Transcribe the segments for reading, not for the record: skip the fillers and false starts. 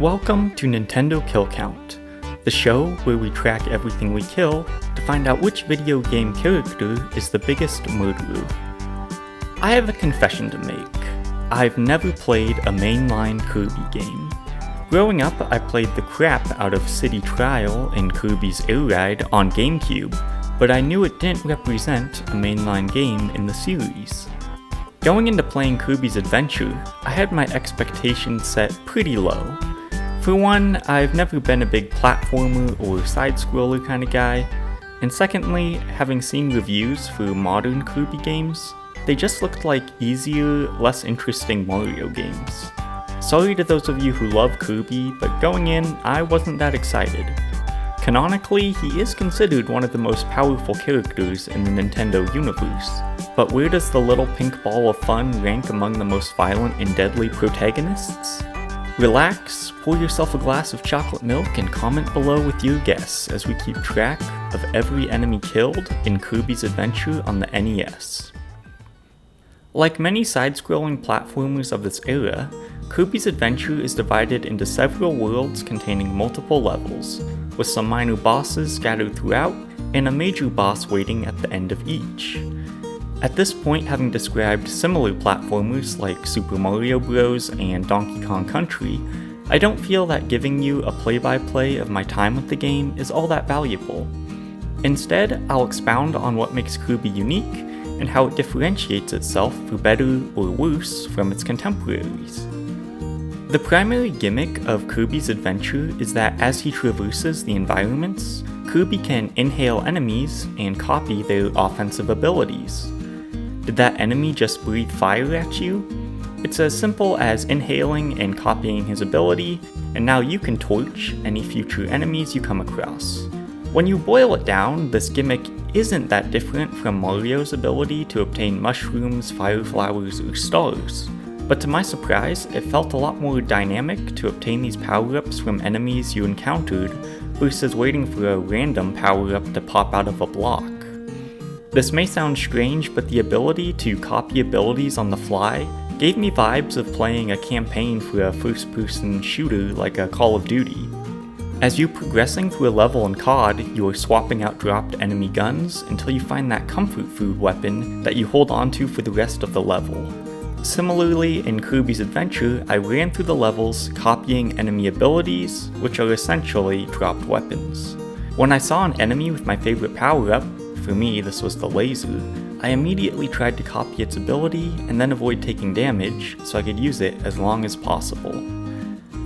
Welcome to Nintendo Kill Count, the show where we track everything we kill to find out which video game character is the biggest murderer. I have a confession to make. I've never played a mainline Kirby game. Growing up, I played the crap out of City Trial and Kirby's Air Ride on GameCube, but I knew it didn't represent a mainline game in the series. Going into playing Kirby's Adventure, I had my expectations set pretty low. For one, I've never been a big platformer or side-scroller kind of guy, and secondly, having seen reviews for modern Kirby games, they just looked like easier, less interesting Mario games. Sorry to those of you who love Kirby, but going in, I wasn't that excited. Canonically, he is considered one of the most powerful characters in the Nintendo universe, but where does the little pink ball of fun rank among the most violent and deadly protagonists? Relax, pour yourself a glass of chocolate milk, and comment below with your guess as we keep track of every enemy killed in Kirby's Adventure on the NES. Like many side-scrolling platformers of this era, Kirby's Adventure is divided into several worlds containing multiple levels, with some minor bosses scattered throughout and a major boss waiting at the end of each. At this point, having described similar platformers like Super Mario Bros. And Donkey Kong Country, I don't feel that giving you a play-by-play of my time with the game is all that valuable. Instead, I'll expound on what makes Kirby unique and how it differentiates itself for better or worse from its contemporaries. The primary gimmick of Kirby's Adventure is that as he traverses the environments, Kirby can inhale enemies and copy their offensive abilities. Did that enemy just breathe fire at you? It's as simple as inhaling and copying his ability, and now you can torch any future enemies you come across. When you boil it down, this gimmick isn't that different from Mario's ability to obtain mushrooms, fire flowers, or stars. But to my surprise, it felt a lot more dynamic to obtain these power-ups from enemies you encountered versus waiting for a random power-up to pop out of a block. This may sound strange, but the ability to copy abilities on the fly gave me vibes of playing a campaign for a first-person shooter like a Call of Duty. As you're progressing through a level in COD, you're swapping out dropped enemy guns until you find that comfort food weapon that you hold onto for the rest of the level. Similarly, in Kirby's Adventure, I ran through the levels copying enemy abilities, which are essentially dropped weapons. When I saw an enemy with my favorite power-up, for me this was the laser, I immediately tried to copy its ability and then avoid taking damage so I could use it as long as possible.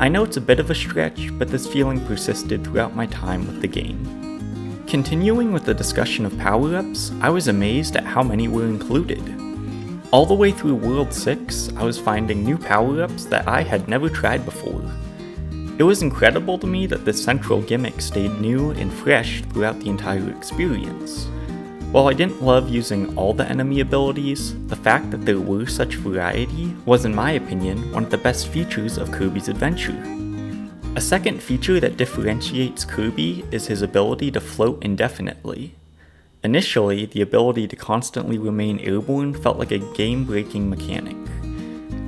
I know it's a bit of a stretch, but this feeling persisted throughout my time with the game. Continuing with the discussion of power-ups, I was amazed at how many were included. All the way through World 6, I was finding new power-ups that I had never tried before. It was incredible to me that this central gimmick stayed new and fresh throughout the entire experience. While I didn't love using all the enemy abilities, the fact that there were such variety was, in my opinion, one of the best features of Kirby's Adventure. A second feature that differentiates Kirby is his ability to float indefinitely. Initially, the ability to constantly remain airborne felt like a game-breaking mechanic.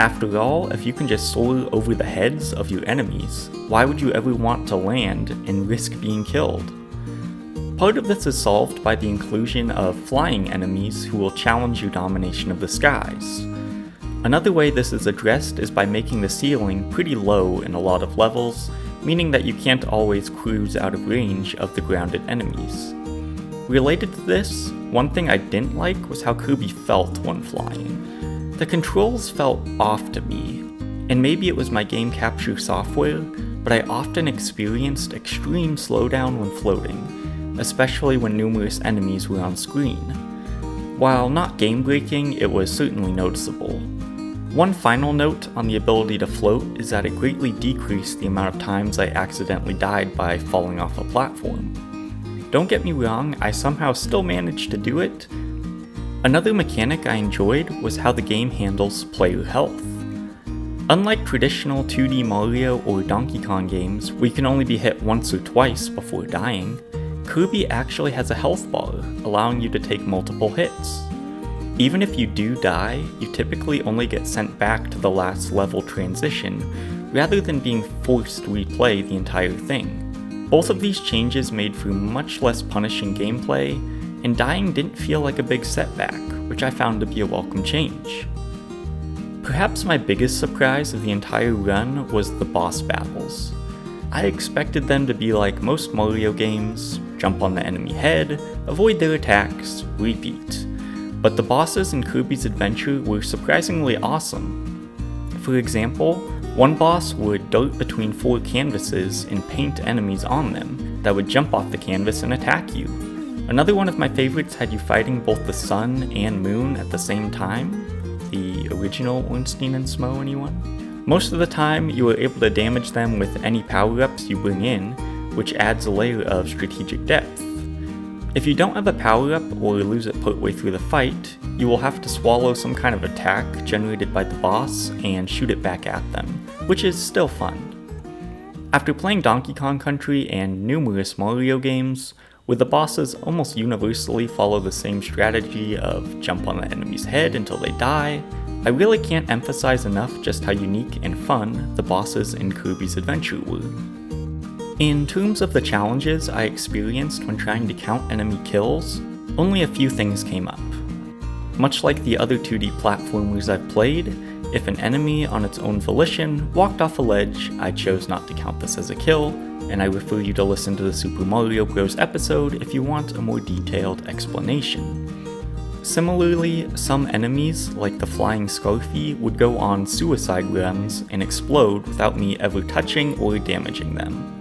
After all, if you can just soar over the heads of your enemies, why would you ever want to land and risk being killed? Part of this is solved by the inclusion of flying enemies who will challenge your domination of the skies. Another way this is addressed is by making the ceiling pretty low in a lot of levels, meaning that you can't always cruise out of range of the grounded enemies. Related to this, one thing I didn't like was how Kirby felt when flying. The controls felt off to me, and maybe it was my game capture software, but I often experienced extreme slowdown when floating, especially when numerous enemies were on screen. While not game-breaking, it was certainly noticeable. One final note on the ability to float is that it greatly decreased the amount of times I accidentally died by falling off a platform. Don't get me wrong, I somehow still managed to do it. Another mechanic I enjoyed was how the game handles player health. Unlike traditional 2D Mario or Donkey Kong games, where you can only be hit once or twice before dying, Kirby actually has a health bar, allowing you to take multiple hits. Even if you do die, you typically only get sent back to the last level transition, rather than being forced to replay the entire thing. Both of these changes made for much less punishing gameplay, and dying didn't feel like a big setback, which I found to be a welcome change. Perhaps my biggest surprise of the entire run was the boss battles. I expected them to be like most Mario games, jump on the enemy head, avoid their attacks, repeat. But the bosses in Kirby's Adventure were surprisingly awesome. For example, one boss would dart between 4 canvases and paint enemies on them that would jump off the canvas and attack you. Another one of my favorites had you fighting both the sun and moon at the same time. The original Ornstein and Smo, anyone? Most of the time, you are able to damage them with any power-ups you bring in, which adds a layer of strategic depth. If you don't have a power-up or lose it partway through the fight, you will have to swallow some kind of attack generated by the boss and shoot it back at them, which is still fun. After playing Donkey Kong Country and numerous Mario games, where the bosses almost universally follow the same strategy of jump on the enemy's head until they die, I really can't emphasize enough just how unique and fun the bosses in Kirby's Adventure were. In terms of the challenges I experienced when trying to count enemy kills, only a few things came up. Much like the other 2D platformers I've played, if an enemy on its own volition walked off a ledge, I chose not to count this as a kill, and I refer you to listen to the Super Mario Bros. Episode if you want a more detailed explanation. Similarly, some enemies, like the flying Scarfy, would go on suicide runs and explode without me ever touching or damaging them.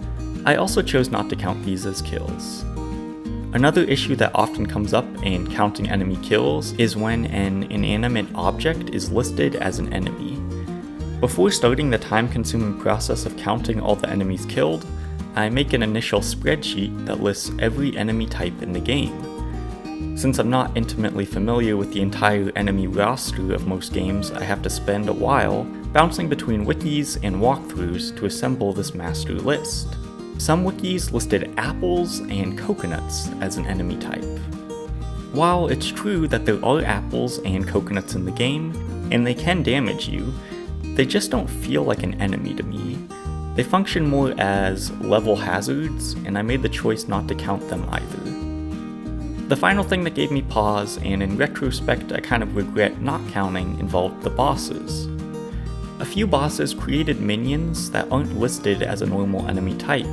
I also chose not to count these as kills. Another issue that often comes up in counting enemy kills is when an inanimate object is listed as an enemy. Before starting the time-consuming process of counting all the enemies killed, I make an initial spreadsheet that lists every enemy type in the game. Since I'm not intimately familiar with the entire enemy roster of most games, I have to spend a while bouncing between wikis and walkthroughs to assemble this master list. Some wikis listed apples and coconuts as an enemy type. While it's true that there are apples and coconuts in the game, and they can damage you, they just don't feel like an enemy to me. They function more as level hazards, and I made the choice not to count them either. The final thing that gave me pause, and in retrospect I kind of regret not counting, involved the bosses. A few bosses created minions that aren't listed as a normal enemy type,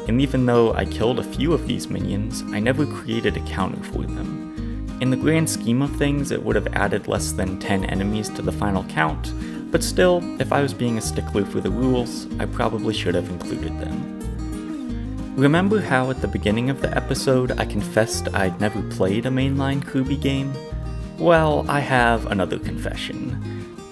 and even though I killed a few of these minions, I never created a counter for them. In the grand scheme of things, it would have added less than 10 enemies to the final count, but still, if I was being a stickler for the rules, I probably should have included them. Remember how at the beginning of the episode I confessed I'd never played a mainline Kirby game? Well, I have another confession.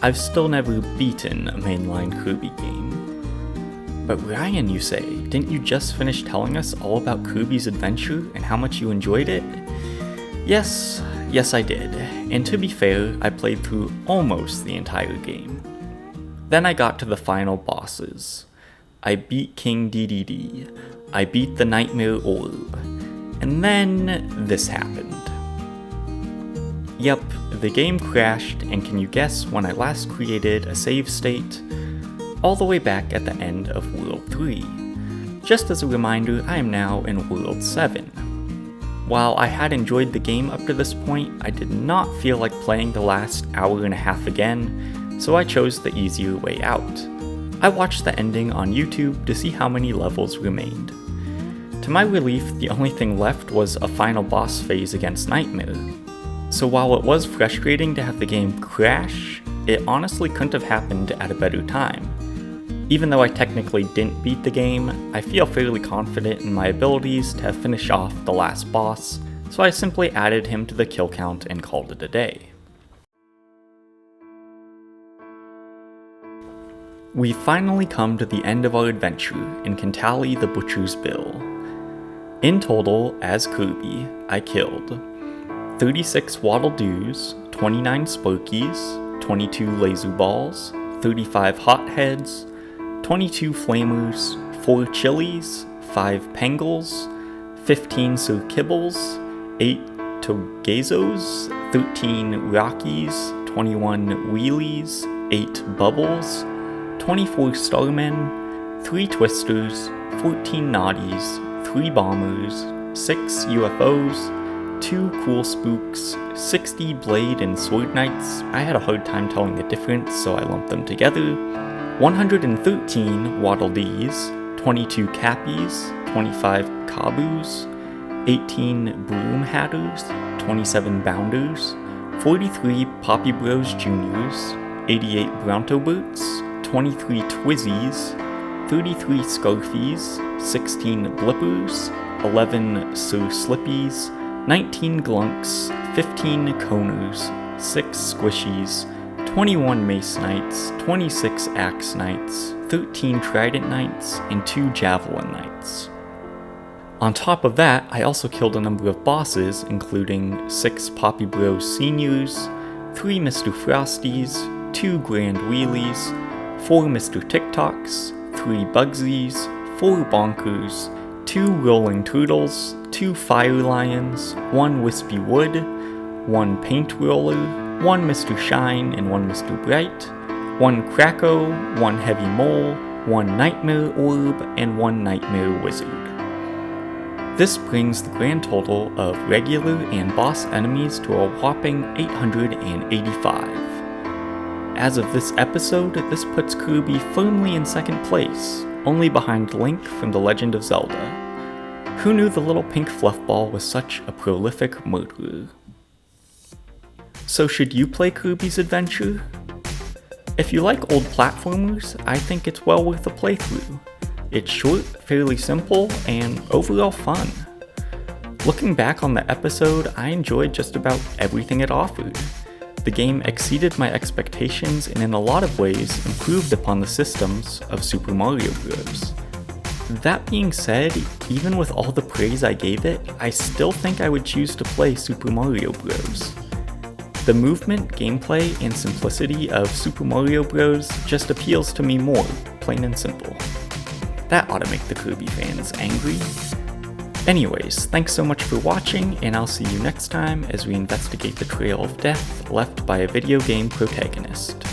I've still never beaten a mainline Kirby game. But Ryan, you say, didn't you just finish telling us all about Kirby's Adventure and how much you enjoyed it? Yes I did, and to be fair, I played through almost the entire game. Then I got to the final bosses. I beat King DDD, I beat the Nightmare Orb, and then this happened. Yep, the game crashed, and can you guess when I last created a save state? All the way back at the end of World 3. Just as a reminder, I am now in World 7. While I had enjoyed the game up to this point, I did not feel like playing the last hour and a half again, so I chose the easier way out. I watched the ending on YouTube to see how many levels remained. To my relief, the only thing left was a final boss phase against Nightmare. So while it was frustrating to have the game crash, it honestly couldn't have happened at a better time. Even though I technically didn't beat the game, I feel fairly confident in my abilities to have finished off the last boss, so I simply added him to the kill count and called it a day. We finally come to the end of our adventure and can tally the butcher's bill. In total, as Kirby, I killed 36 Waddle Doos, 29 Sparkies, 22 Laser Balls, 35 Hotheads, 22 Flamers, 4 Chilies, 5 Pengles, 15 Sir Kibbles, 8 Togezos, 13 Rockies, 21 Wheelies, 8 Bubbles, 24 Starmen, 3 Twisters, 14 Naughties, 3 Bombers, 6 UFOs, 2 Cool Spooks, 60 Blade and Sword Knights. I had a hard time telling the difference, so I lumped them together. 113 Waddle Dees, 22 Cappies, 25 Kabus, 18 Broom Hatters, 27 Bounders, 43 Poppy Bros Juniors, 88 Bronto Boots, 23 Twizzies, 33 Scarfies, 16 Blippers, 11 Sir Slippies, 19 Glunks, 15 Coners, 6 Squishies, 21 Mace Knights, 26 Axe Knights, 13 Trident Knights, and 2 Javelin Knights. On top of that, I also killed a number of bosses, including 6 Poppy Bros Seniors, 3 Mr. Frosties, 2 Grand Wheelies, 4 Mr. TikToks, 3 Bugsies, 4 Bonkers, 2 Rolling Turtles, 2 Fire Lions, 1 Wispy Wood, 1 Paint Roller, 1 Mr. Shine and 1 Mr. Bright, 1 Kracko, 1 Heavy Mole, 1 Nightmare Orb, and 1 Nightmare Wizard. This brings the grand total of regular and boss enemies to a whopping 885. As of this episode, this puts Kirby firmly in second place, only behind Link from The Legend of Zelda. Who knew the little pink fluff ball was such a prolific murderer? So should you play Kirby's Adventure? If you like old platformers, I think it's well worth a playthrough. It's short, fairly simple, and overall fun. Looking back on the episode, I enjoyed just about everything it offered. The game exceeded my expectations and in a lot of ways improved upon the systems of Super Mario Bros. That being said, even with all the praise I gave it, I still think I would choose to play Super Mario Bros. The movement, gameplay, and simplicity of Super Mario Bros. Just appeals to me more, plain and simple. That ought to make the Kirby fans angry. Anyways, thanks so much for watching, and I'll see you next time as we investigate the trail of death left by a video game protagonist.